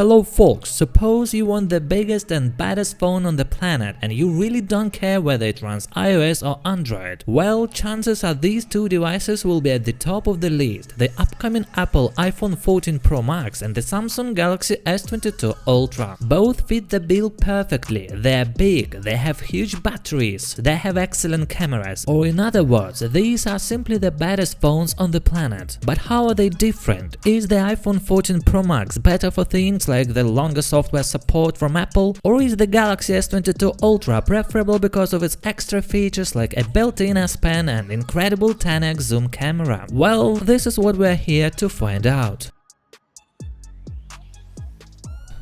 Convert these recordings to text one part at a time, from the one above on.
Hello folks, suppose you want the biggest and baddest phone on the planet and you really don't care whether it runs iOS or Android. Well, chances are these two devices will be at the top of the list: the upcoming Apple iPhone 14 Pro Max and the Samsung Galaxy S22 Ultra. Both fit the bill perfectly. They're big, they have huge batteries, they have excellent cameras, or in other words, these are simply the baddest phones on the planet. But how are they different? Is the iPhone 14 Pro Max better for things like the longer software support from Apple, or is the Galaxy S22 Ultra preferable because of its extra features like a built-in S Pen and incredible 10x zoom camera? Well, this is what we're here to find out.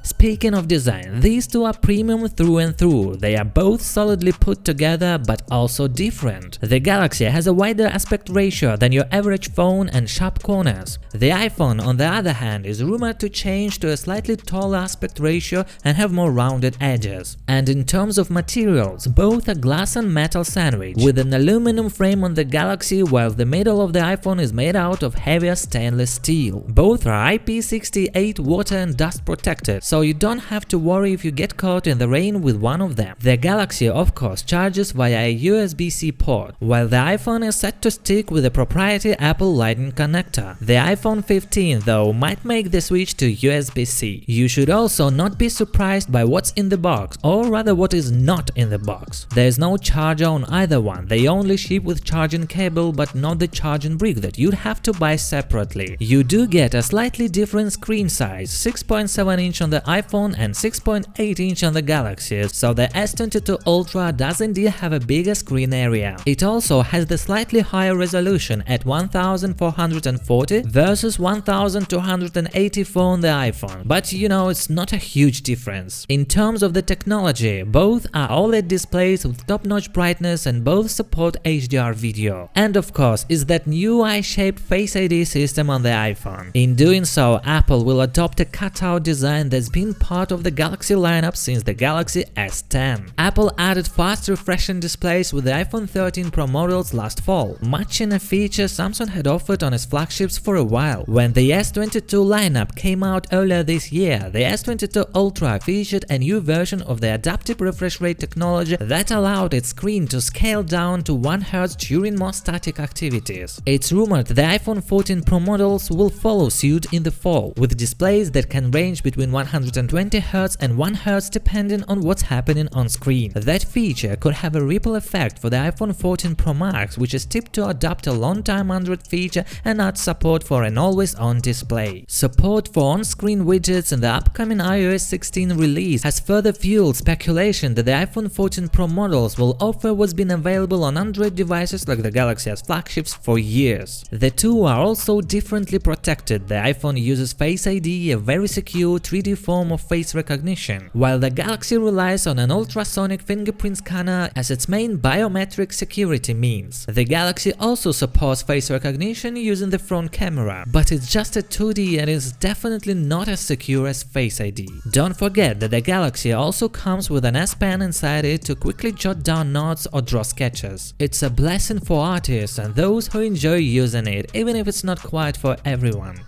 Speaking of design, these two are premium through and through. They are both solidly put together but also different. The Galaxy has a wider aspect ratio than your average phone and sharp corners. The iPhone, on the other hand, is rumored to change to a slightly taller aspect ratio and have more rounded edges. And in terms of materials, both are glass and metal sandwich, with an aluminum frame on the Galaxy while the middle of the iPhone is made out of heavier stainless steel. Both are IP68 water and dust protected, so you don't have to worry if you get caught in the rain with one of them. The Galaxy, of course, charges via a USB-C port, while the iPhone is set to stick with a proprietary Apple Lightning connector. The iPhone 15, though, might make the switch to USB-C. You should also not be surprised by what's in the box, or rather what is not in the box. There is no charger on either one. They only ship with charging cable but not the charging brick that you'd have to buy separately. You do get a slightly different screen size, 6.7 inch on the iPhone and 6.8 inch on the Galaxy, so the S22 Ultra does indeed have a bigger screen area. It also has the slightly higher resolution at 1440 versus 1284 on the iPhone, but you know, it's not a huge difference. In terms of the technology, both are OLED displays with top-notch brightness and both support HDR video. And of course is that new eye-shaped Face ID system on the iPhone. In doing so, Apple will adopt a cutout design that's been part of the Galaxy lineup since the Galaxy S10. Apple added fast refreshing displays with the iPhone 13 Pro models last fall, matching a feature Samsung had offered on its flagships for a while. When the S22 lineup came out earlier this year, the S22 Ultra featured a new version of the adaptive refresh rate technology that allowed its screen to scale down to 1 Hz during more static activities. It's rumored the iPhone 14 Pro models will follow suit in the fall, with displays that can range between 120 Hz and 1 Hz depending on what's happening on screen. That feature could have a ripple effect for the iPhone 14 Pro Max, which is tipped to adopt a long-time Android feature and add support for an always-on display. Support for on-screen widgets in the upcoming iOS 16 release has further fueled speculation that the iPhone 14 Pro models will offer what's been available on Android devices like the Galaxy S flagships for years. The two are also differently protected. The iPhone uses Face ID, a very secure 3D form of face recognition, while the Galaxy relies on an ultrasonic fingerprint scanner as its main biometric security means. The Galaxy also supports face recognition using the front camera, but it's just a 2D and is definitely not as secure as Face ID. Don't forget that the Galaxy also comes with an S Pen inside it to quickly jot down notes or draw sketches. It's a blessing for artists and those who enjoy using it, even if it's not quite for everyone.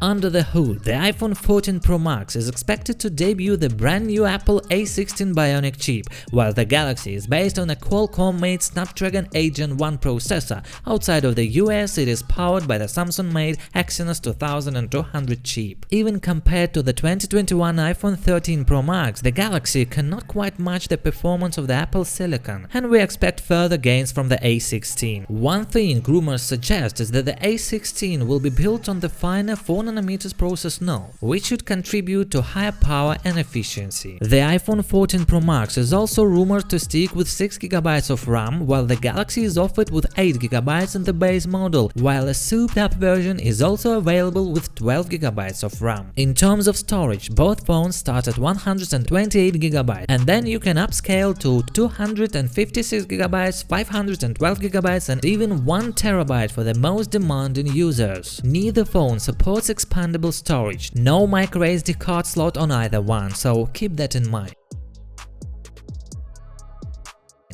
Under the hood, the iPhone 14 Pro Max is expected to debut the brand new Apple A16 Bionic chip, while the Galaxy is based on a Qualcomm-made Snapdragon 8 Gen 1 processor. Outside of the US, it is powered by the Samsung-made Exynos 2200 chip. Even compared to the 2021 iPhone 13 Pro Max, the Galaxy cannot quite match the performance of the Apple Silicon, and we expect further gains from the A16. One thing rumors suggest is that the A16 will be built on the finer 4nm process node, which should contribute to higher power and efficiency. The iPhone 14 Pro Max is also rumored to stick with 6GB of RAM, while the Galaxy is offered with 8GB in the base model, while a souped-up version is also available with 12GB of RAM. In terms of storage, both phones start at 128GB, and then you can upscale to 256GB, 512GB, and even 1TB for the most demanding users. Neither phone supports expandable storage, no microSD card slot on either one, so keep that in mind.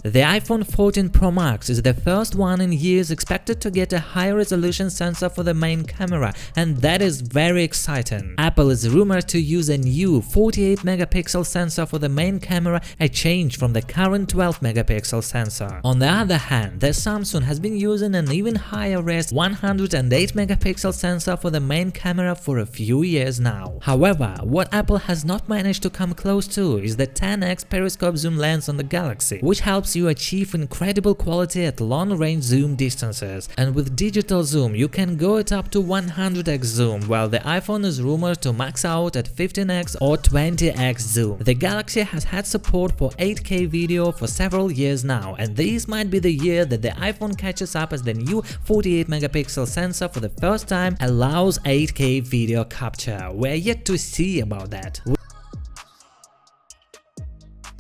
The iPhone 14 Pro Max is the first one in years expected to get a high-resolution sensor for the main camera, and that is very exciting. Apple is rumored to use a new 48-megapixel sensor for the main camera, a change from the current 12-megapixel sensor. On the other hand, the Samsung has been using an even higher-res 108-megapixel sensor for the main camera for a few years now. However, what Apple has not managed to come close to is the 10x periscope zoom lens on the Galaxy, which helps you achieve incredible quality at long-range zoom distances. And with digital zoom, you can go it up to 100x zoom, while the iPhone is rumored to max out at 15x or 20x zoom. The Galaxy has had support for 8K video for several years now, and this might be the year that the iPhone catches up as the new 48-megapixel sensor for the first time allows 8K video capture. We're yet to see about that.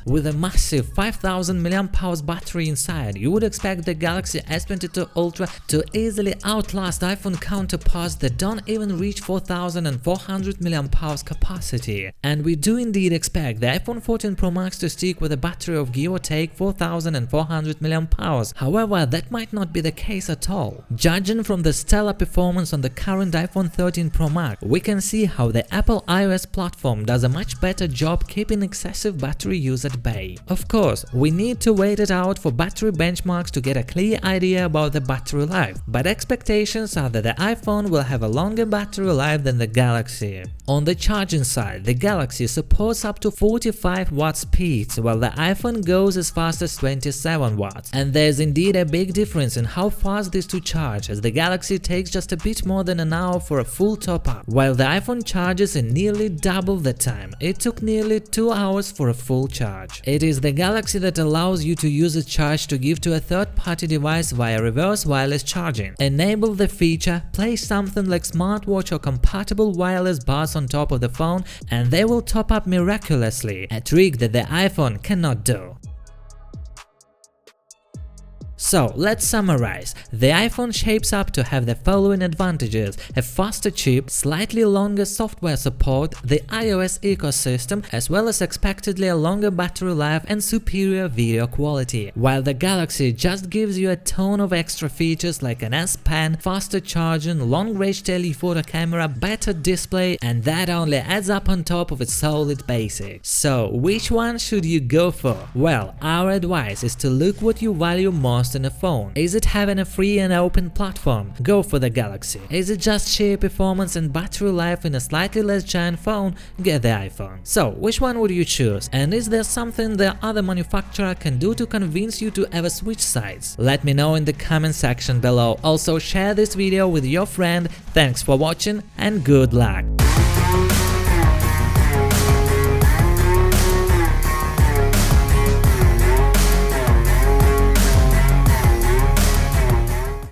With a massive 5000 mAh battery inside, you would expect the Galaxy S22 Ultra to easily outlast iPhone counterparts that don't even reach 4400 mAh capacity. And we do indeed expect the iPhone 14 Pro Max to stick with a battery of give or take 4400 mAh. However, that might not be the case at all. Judging from the stellar performance on the current iPhone 13 Pro Max, we can see how the Apple iOS platform does a much better job keeping excessive battery use at bay. Of course, we need to wait it out for battery benchmarks to get a clear idea about the battery life, but expectations are that the iPhone will have a longer battery life than the Galaxy. On the charging side, the Galaxy supports up to 45 watt speeds, while the iPhone goes as fast as 27 watts. And there's indeed a big difference in how fast these two charge, as the Galaxy takes just a bit more than an hour for a full top-up, while the iPhone charges in nearly double the time. It took nearly 2 hours for a full charge. It is the Galaxy that allows you to use a charge to give to a third-party device via reverse wireless charging. Enable the feature, place something like smartwatch or compatible wireless buds on top of the phone, and they will top up miraculously, a trick that the iPhone cannot do. So, let's summarize. The iPhone shapes up to have the following advantages: a faster chip, slightly longer software support, the iOS ecosystem, as well as expectedly a longer battery life and superior video quality, while the Galaxy just gives you a ton of extra features like an S Pen, faster charging, long-range telephoto camera, better display, and that only adds up on top of its solid basics. So, which one should you go for? Well, our advice is to look what you value most in a phone. Is it having a free and open platform? Go for the Galaxy. Is it just sheer performance and battery life in a slightly less giant phone? Get the iPhone. So, which one would you choose? And is there something the other manufacturer can do to convince you to ever switch sides? Let me know in the comment section below. Also, share this video with your friend. Thanks for watching and good luck!